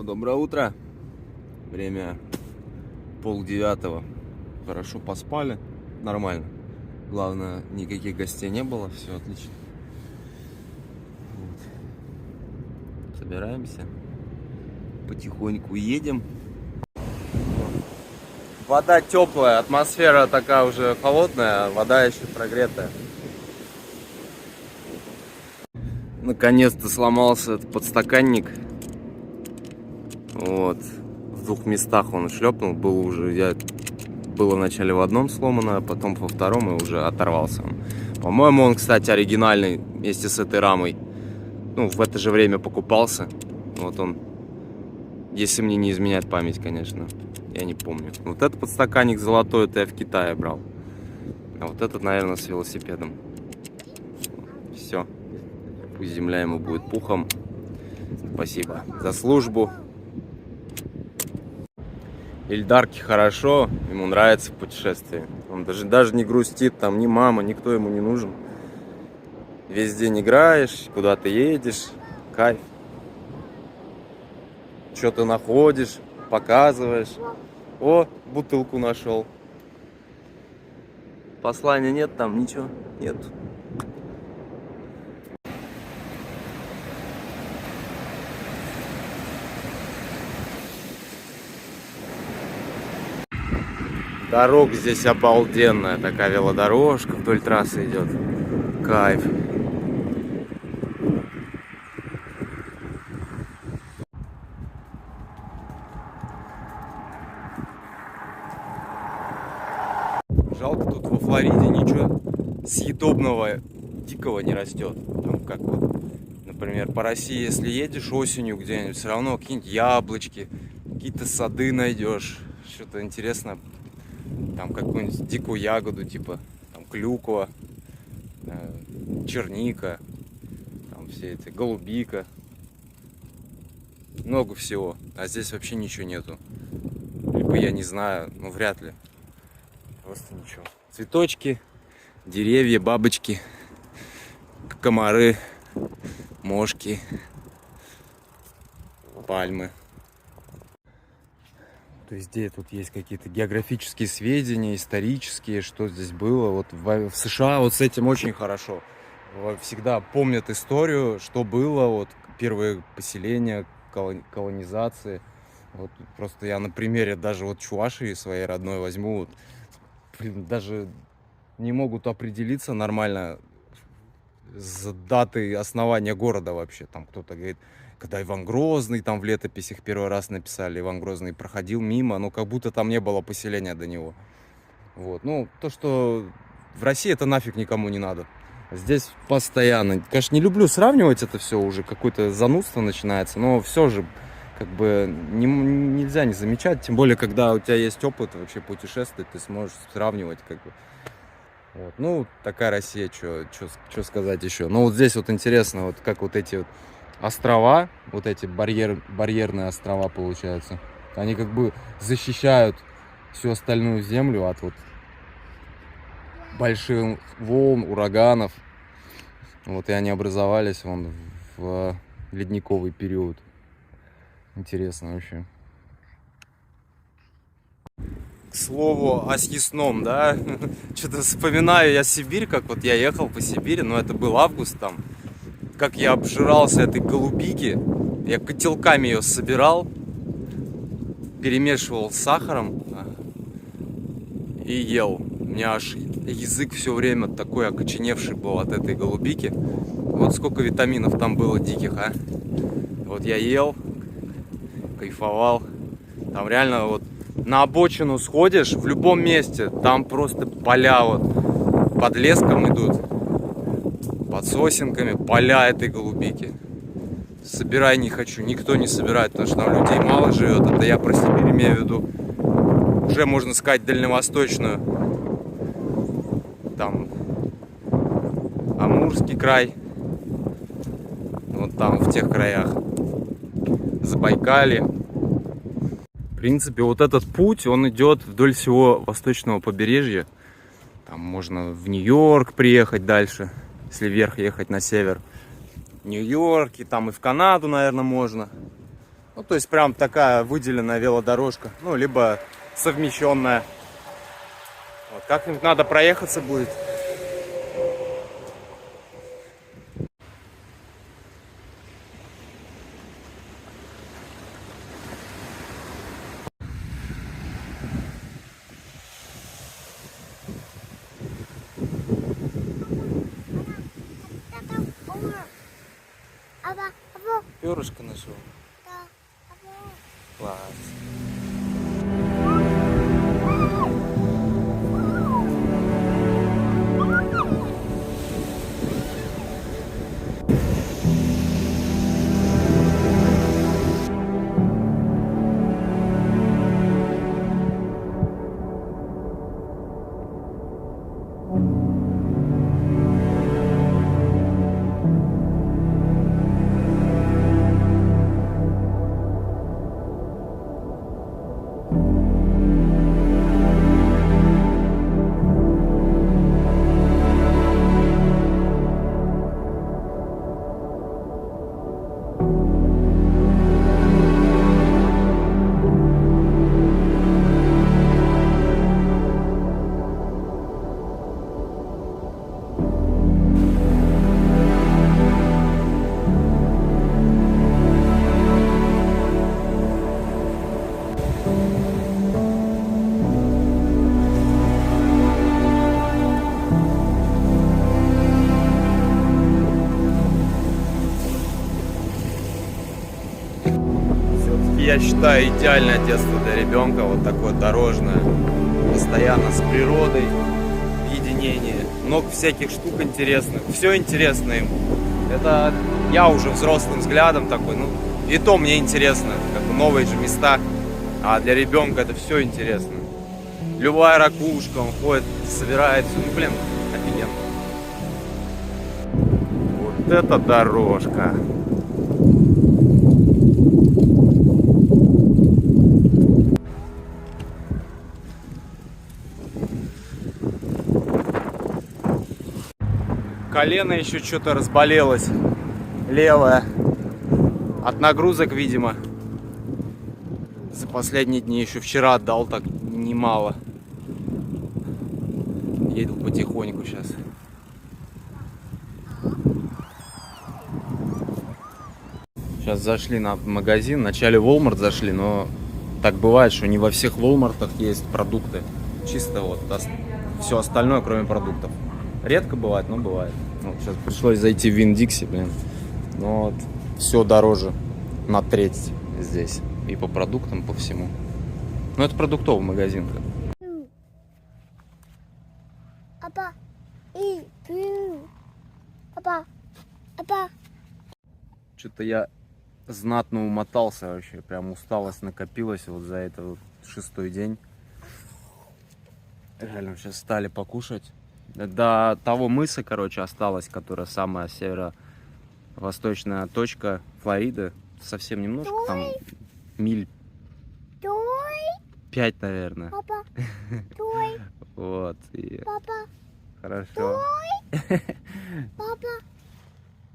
Доброе утро. Время 8:30. Хорошо поспали. Нормально. Главное, никаких гостей не было. Все отлично. Вот. Собираемся. Потихоньку едем. Вода теплая, атмосфера такая уже холодная, вода еще прогретая. Наконец-то сломался этот подстаканник. Вот. В двух местах он шлепнул. Было вначале в одном сломано, а потом во втором и уже оторвался он. По-моему, он, кстати, оригинальный вместе с этой рамой. Ну, в это же время покупался. Вот он. Если мне не изменяет память, конечно. Я не помню. Вот этот подстаканник золотой, это я в Китае брал. А вот этот, наверное, с велосипедом. Все. Пусть земля ему будет пухом. Спасибо за службу. Ильдарке хорошо, ему нравится путешествие. Он даже не грустит, там ни мама, никто ему не нужен. Весь день играешь, куда-то едешь, кайф. Что ты находишь, показываешь. О, бутылку нашел. Послания нет там, ничего нет. Дорога здесь обалденная, такая велодорожка вдоль трассы идет. Кайф. Жалко, тут во Флориде ничего съедобного дикого не растет. Там как вот, например, по России, если едешь осенью где-нибудь, все равно какие-нибудь яблочки, какие-то сады найдешь, что-то интересное. Там какую-нибудь дикую ягоду, типа там клюква, черника, там все эти, голубика. Много всего. А здесь вообще ничего нету. Либо я не знаю, ну вряд ли. Просто ничего. Цветочки, деревья, бабочки, комары, мошки, пальмы. То есть где тут есть какие-то географические сведения, исторические, что здесь было. Вот в США вот с этим очень хорошо. Всегда помнят историю, что было, вот первые поселения, колонизации. Вот просто я на примере даже вот Чувашии своей родной возьму. Вот, блин, даже не могут определиться нормально с датой основания города вообще. Там кто-то говорит, когда Иван Грозный там в летописях первый раз написали, Иван Грозный проходил мимо, но как будто там не было поселения до него. Вот. Ну, то, что в России, это нафиг никому не надо. Здесь постоянно. Конечно, не люблю сравнивать это все, уже какое-то занудство начинается, но все же как бы нельзя не замечать, тем более, когда у тебя есть опыт вообще путешествовать, ты сможешь сравнивать как бы. Вот. Ну, такая Россия, что сказать еще. Ну, вот здесь вот интересно, вот как вот эти вот острова, вот эти барьерные острова, получается, они как бы защищают всю остальную землю от вот больших волн, ураганов. Вот, и они образовались вон в ледниковый период. Интересно вообще. К слову о съестном, да, что-то вспоминаю я Сибирь, как вот я ехал по Сибири, но это был август там, как я обжирался этой голубики, я котелками ее собирал, перемешивал с сахаром и ел. У меня аж язык все время такой окоченевший был от этой голубики. Вот сколько витаминов там было диких, а. Вот я ел, кайфовал. Там реально вот на обочину сходишь, в любом месте, там просто поля вот под леском идут, под сосенками, поля этой голубики. Собирай не хочу, никто не собирает, потому что там людей мало живет. Это я про Сибирь имею в виду, уже можно сказать дальневосточную. Там Амурский край, вот там в тех краях, Забайкалье. В принципе, вот этот путь, он идет вдоль всего восточного побережья. Там можно в Нью-Йорк приехать дальше, если вверх ехать на север. В Нью-Йорке, там и в Канаду, наверное, можно. Ну, то есть прям такая выделенная велодорожка. Ну, либо совмещенная. Вот, как-нибудь надо проехаться будет. Перышко нашел. Класс. Я считаю, идеальное детство для ребенка, вот такое дорожное, постоянно с природой, единение, много всяких штук интересных, все интересно ему. Это я уже взрослым взглядом такой, ну и то мне интересно, как бы новые же места, а для ребенка это все интересно. Любая ракушка, он ходит, собирается, ну блин, офигенно. Вот это дорожка. Колено еще что-то разболелось, левое, от нагрузок, видимо. За последние дни, еще вчера отдал так немало. Еду потихоньку сейчас. Сейчас зашли на магазин, вначале в Walmart зашли, но так бывает, что не во всех Walmart'ах есть продукты. Чисто вот все остальное, кроме продуктов. Редко бывает, но бывает. Вот, сейчас пришлось зайти в Вин-Дикси, блин. Но вот, все дороже на треть здесь. И по продуктам, по всему. Ну, это продуктовый магазин. Что-то я знатно умотался вообще. Прям усталость накопилась вот за это вот 6-й день. Реально, сейчас стали покушать. До того мыса, короче, осталась, которая самая северо-восточная точка Флориды. Совсем немножко, там миль 5, наверное. Папа, Вот. И... папа, Хорошо.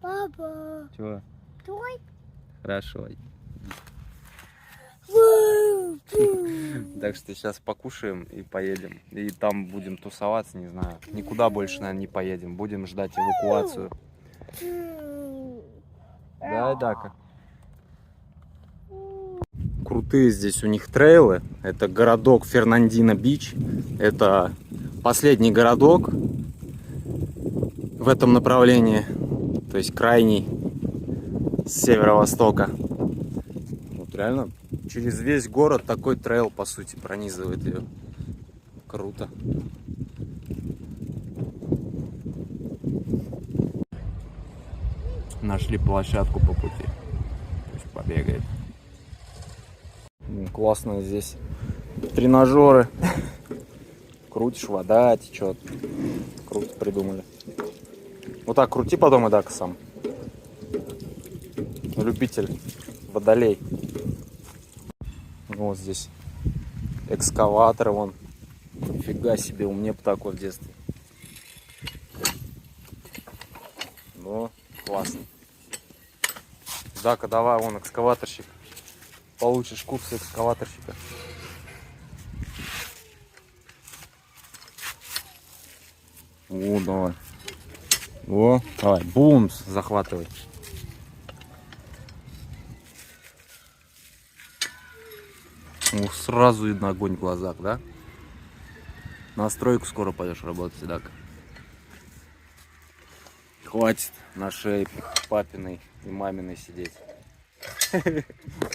папа. Чего? Той. Хорошо. Так что сейчас покушаем и поедем. И там будем тусоваться, не знаю. Никуда больше, наверное, не поедем. Будем ждать эвакуацию. Да, Дака. Крутые здесь у них трейлы. Это городок Фернандино-Бич. Это последний городок в этом направлении. То есть крайний с северо-востока. Вот реально через весь город такой трейл, по сути, пронизывает ее. Круто. Нашли площадку по пути. То есть побегает. Классно здесь. Тренажеры. Крутишь, вода течет. Круто придумали. Вот так крути потом и так сам. Любитель, водолей. Вот здесь экскаватор вон. Нифига себе, у меня бы такой в детстве. Ну, классно. Дака, давай, вон экскаваторщик. получишь курс экскаваторщика. О, давай. О, давай, бумс, захватывай. Ух, сразу видно огонь в глазах, да? На стройку скоро пойдешь работать, так? Хватит на шее папиной и маминой сидеть.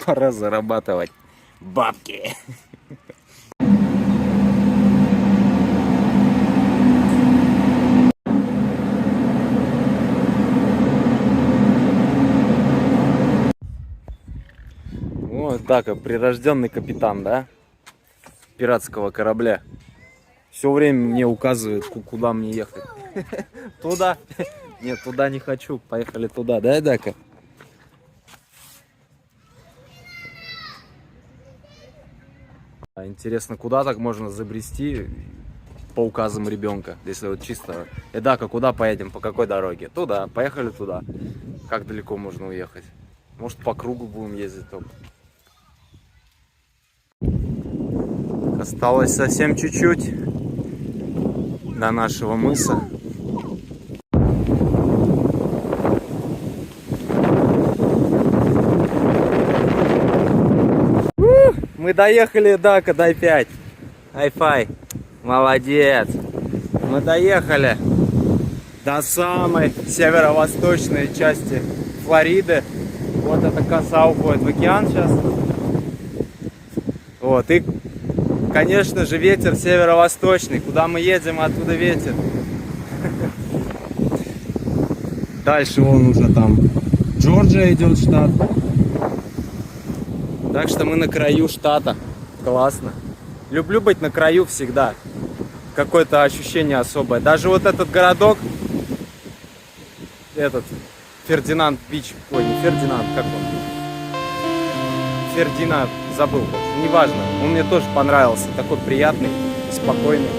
Пора зарабатывать бабки. Вот так, прирожденный капитан, да? Пиратского корабля. Все время мне указывает, куда мне ехать. Туда. Нет, туда не хочу. Поехали туда, да, Дака? Интересно, куда так можно забрести по указам ребенка, если вот чисто... Дака, куда поедем, по какой дороге? Туда, поехали туда. Как далеко можно уехать? Может, по кругу будем ездить только. Осталось совсем чуть-чуть до нашего мыса. Мы доехали, Дака, дай 5. Ай-фай. Молодец. Мы доехали до самой северо-восточной части Флориды. Вот эта коса уходит в океан сейчас. Вот, и, конечно же, ветер северо-восточный. Куда мы едем, оттуда ветер. Дальше вон уже там Джорджия идет, штат. Так что мы на краю штата. Классно. Люблю быть на краю всегда. Какое-то ощущение особое. Даже вот этот городок, этот Фердинанд Бич. Ой, не Фердинанд, как он? Фердинанд, забыл. Неважно. Он мне тоже понравился. Такой приятный, спокойный.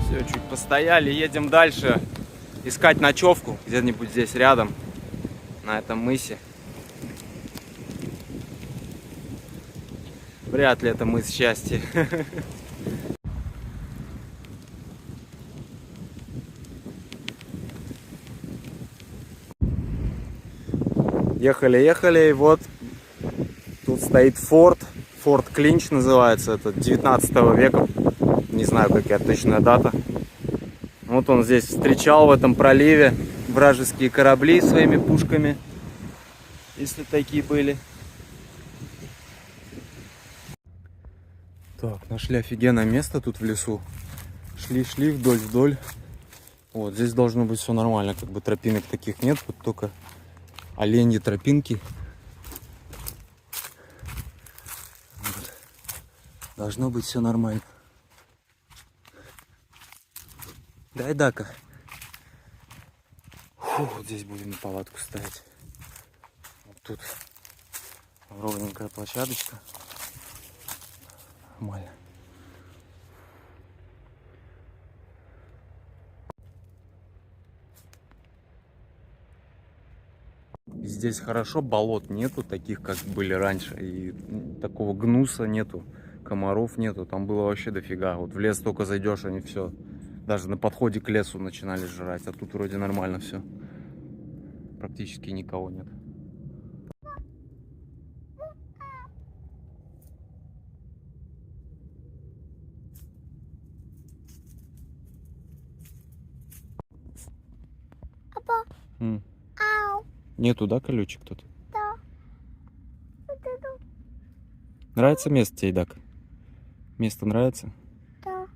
Все, чуть постояли, едем дальше искать ночевку где-нибудь здесь рядом, на этом мысе. Вряд ли это мыс счастья. Ехали, и вот тут стоит форт. Форт Клинч называется, это 19 века. Не знаю, какая точная дата. Вот он здесь встречал в этом проливе вражеские корабли своими пушками, если такие были. Так, нашли офигенное место тут в лесу. Шли вдоль. Вот, здесь должно быть все нормально, как бы тропинок таких нет, вот только оленьи тропинки. Вот. Должно быть все нормально. Дай дака. Фу, вот здесь будем палатку ставить. Вот тут ровненькая площадочка. Нормально. Здесь хорошо, болот нету, таких, как были раньше. И такого гнуса нету, комаров нету. Там было вообще дофига. Вот в лес только зайдешь, они все. Даже на подходе к лесу начинали жрать. А тут вроде нормально все. Практически никого нет. Папа. М. Ау. Нету, да, колючек тут? Да. Вот это. Нравится место тебе, Дак? Место нравится? Да.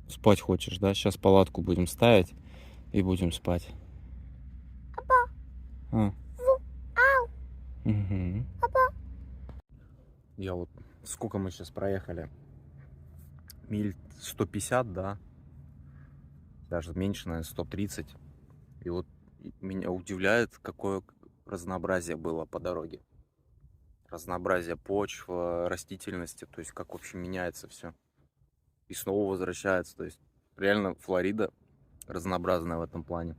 Спать хочешь, да? Сейчас палатку будем ставить и будем спать. Папа. А. Ау. Угу. Папа. Я вот... Сколько мы сейчас проехали? Миль 150, да? Даже меньше, наверное, 130. И вот меня удивляет, какое разнообразие было по дороге. Разнообразие почв, растительности, то есть как вообще меняется все. И снова возвращается, то есть реально Флорида разнообразная в этом плане.